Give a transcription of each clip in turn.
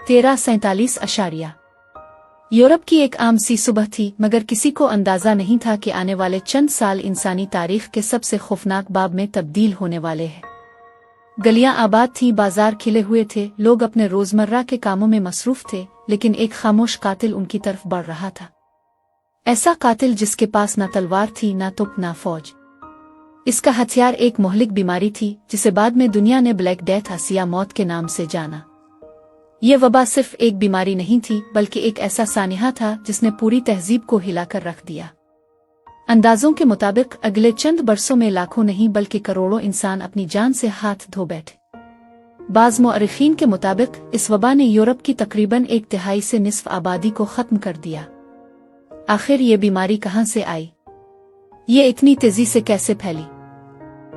1347 Europe की एक आम सी सुबह थी, मगर किसी को अंदाजा नहीं था कि आने वाले चंद साल इंसानी तारीख के सबसे खौफनाक बाब में तब्दील होने वाले हैं। गलियां आबाद थीं, बाजार खिले हुए थे, लोग अपने रोजमर्रा के कामों में मसरूफ थे, लेकिन एक खामोश कातिल उनकी तरफ बढ़ रहा था। ऐसा कातिल जिसके पास ना तलवार थी, ना तुप, ना फौज। इसका हथियार एक मोहलिक बीमारी थी, जिसे बाद में दुनिया ने ब्लैक डेथ या मौत के नाम से जाना। ये वबा सिर्फ एक बीमारी नहीं थी, बल्कि एक ऐसा सानिहा था जिसने पूरी तहजीब को हिलाकर रख दिया। अंदाजों के मुताबिक अगले चंद बरसों में लाखों नहीं बल्कि करोड़ों इंसान अपनी जान से हाथ धो बैठे। बाज़ मुअर्रिखीन के मुताबिक इस वबा ने यूरोप की तकरीबन 1/3 से निस्फ आबादी को खत्म कर दिया। आखिर ये बीमारी कहाँ से आई? ये इतनी तेजी से कैसे फैली?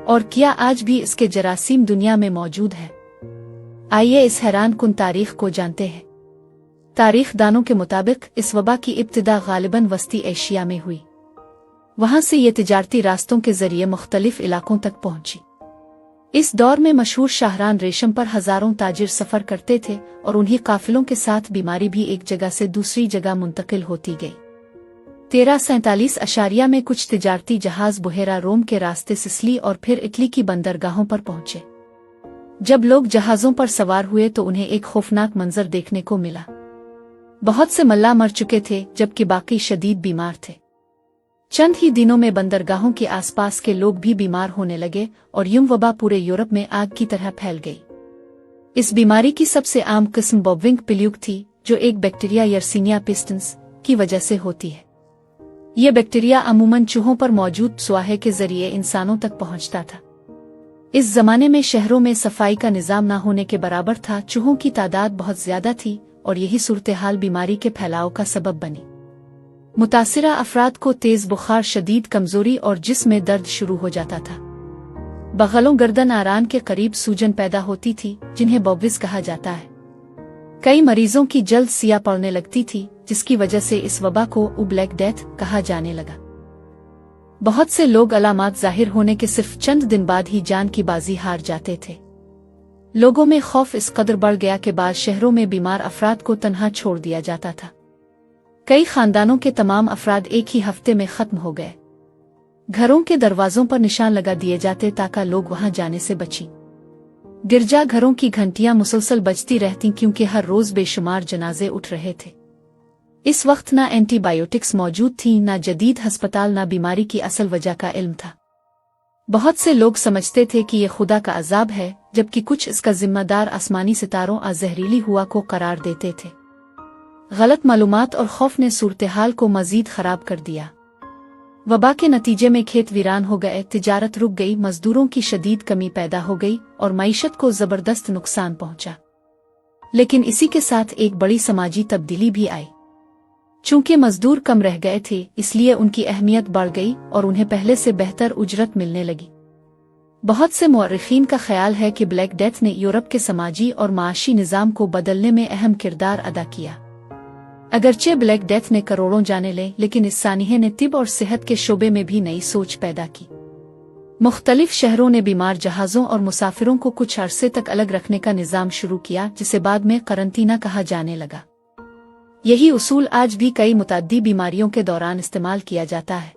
और क्या आज भी इसके जरासीम दुनिया में मौजूद है? आइए इस हैरान कुन तारीख को जानते हैं। तारीख दानों के मुताबिक इस वबा की इब्तिदा गालिबन वस्ती एशिया में हुई। वहां से ये तिजारती रास्तों के जरिए मुख्तलिफ इलाकों तक पहुंची। इस दौर में मशहूर शाहरान रेशम पर हजारों ताजिर सफर करते थे और उन्हीं काफिलों के साथ बीमारी भी एक जगह से दूसरी जगह मुंतकिल होती गई। 1347 में कुछ तिजारती जहाज बुहेरा रोम के रास्ते सिसली और फिर इटली की बंदरगाहों पर पहुंचे। जब लोग जहाजों पर सवार हुए तो उन्हें एक खौफनाक मंजर देखने को मिला। बहुत से मल्लाह मर चुके थे, जबकि बाकी शदीद बीमार थे। चंद ही दिनों में बंदरगाहों के आसपास के लोग भी बीमार होने लगे और यूं वबा पूरे यूरोप में आग की तरह फैल गई। इस बीमारी की सबसे आम किस्म बॉबविंग प्ल्यूग थी, जो एक बैक्टीरिया यर्सीनिया पेस्टिस की वजह से होती है। ये बैक्टीरिया अमूमन चूहों पर मौजूद स्वाहे के जरिए इंसानों तक पहुंचता था। इस जमाने में शहरों में सफाई का निजाम न होने के बराबर था, चूहों की तादाद बहुत ज्यादा थी और यही सूरत-ए-हाल बीमारी के फैलाव का सबब बनी। मुतासिरा अफराद को तेज बुखार, शदीद कमजोरी और जिस्म में दर्द शुरू हो जाता था। बगलों, गर्दन, आरान के करीब सूजन पैदा होती थी, जिन्हें बॉबिस कहा जाता है। कई मरीजों की जल्द सिया पड़ने लगती थी, जिसकी वजह से इस वबा को ब्लैक डेथ कहा जाने लगा। बहुत से लोग अलामात जाहिर होने के सिर्फ चंद दिन बाद ही जान की बाजी हार जाते थे। लोगों में खौफ इस कदर बढ़ गया कि बाद शहरों में बीमार अफराद को तन्हा छोड़ दिया जाता था। कई खानदानों के तमाम अफराद एक ही हफ्ते में खत्म हो गए। घरों के दरवाजों पर निशान लगा दिए जाते ताकि लोग वहां जाने से बचें। गिरजा घरों की घंटियां मुसलसल बजती रहती, क्योंकि हर रोज बेशुमार जनाजे उठ रहे थे। इस वक्त ना एंटीबायोटिक्स मौजूद थी, ना जदीद हस्पताल, ना बीमारी की असल वजह का इल्म था। बहुत से लोग समझते थे कि यह खुदा का अजाब है, जबकि कुछ इसका जिम्मेदार आसमानी सितारों और जहरीली हुआ को करार देते थे। गलत मालूमात और खौफ ने सूरत-ए-हाल को मजीद खराब कर दिया। वबा के नतीजे में खेत वीरान हो गए, तिजारत रुक गई, मजदूरों की शदीद कमी पैदा हो गई और मईशत को जबरदस्त नुकसान पहुंचा। लेकिन इसी के साथ एक बड़ी समाजी तब्दीली भी आई। चूंकि मजदूर कम रह गए थे, इसलिए उनकी अहमियत बढ़ गई और उन्हें पहले से बेहतर उजरत मिलने लगी। बहुत से मुअर्रिखीन का ख्याल है कि ब्लैक डेथ ने यूरोप के समाजी और माशी निज़ाम को बदलने में अहम किरदार अदा किया। अगरचे ब्लैक डेथ ने करोड़ों जाने ले, लेकिन इस सानिहे ने तिब और सेहत के शोबे में भी नई सोच पैदा की। मुख्तलिफ शहरों ने बीमार जहाज़ों और मुसाफिरों को कुछ अरसे तक अलग रखने का निज़ाम शुरू किया, जिसे बाद में करंटीना कहा जाने लगा। यही उसूल आज भी कई मुतअद्दी बीमारियों के दौरान इस्तेमाल किया जाता है।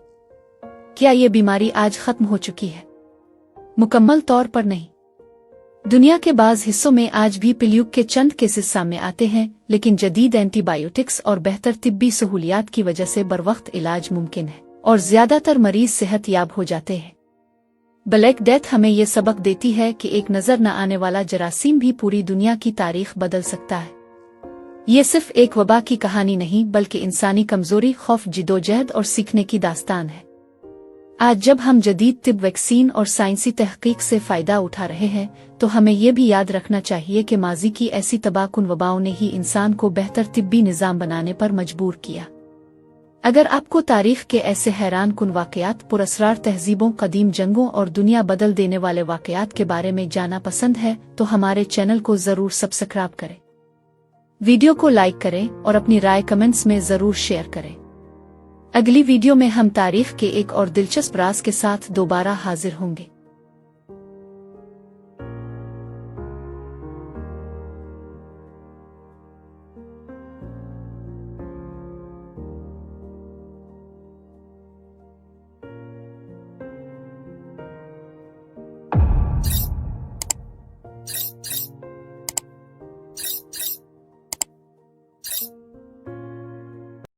क्या ये बीमारी आज खत्म हो चुकी है? मुकम्मल तौर पर नहीं। दुनिया के बाज़ हिस्सों में आज भी प्ल्यूग के चंद केसेस सामने आते हैं, लेकिन जदीद एंटीबायोटिक्स और बेहतर तिब्बी सहूलियात की वजह से बरवक्त इलाज मुमकिन है और ज्यादातर मरीज सेहत याब हो जाते हैं। ब्लैक डेथ हमें ये सबक देती है कि एक नजर न आने वाला जरासीम भी पूरी दुनिया की तारीख बदल सकता है। ये सिर्फ एक वबा की कहानी नहीं, बल्कि इंसानी कमजोरी, खौफ, जिदोजहद और सीखने की दास्तान है। आज जब हम जदीद तिब, वैक्सीन और साइंसी तहकीक से फायदा उठा रहे हैं, तो हमें यह भी याद रखना चाहिए कि माजी की ऐसी तबाहकुन वबाओं ने ही इंसान को बेहतर तिब्बी निज़ाम बनाने पर मजबूर किया। अगर आपको तारीख के ऐसे हैरान कुन वाक़यात, पुरअसरार तहजीबों, कदीम जंगों और दुनिया बदल देने वाले वाक़यात के बारे में जानना पसंद है, तो हमारे चैनल को ज़रूर सब्सक्राइब करें, वीडियो को लाइक करें और अपनी राय कमेंट्स में ज़रूर शेयर करें। अगली वीडियो में हम तारीख के एक और दिलचस्प राज के साथ दोबारा हाजिर होंगे।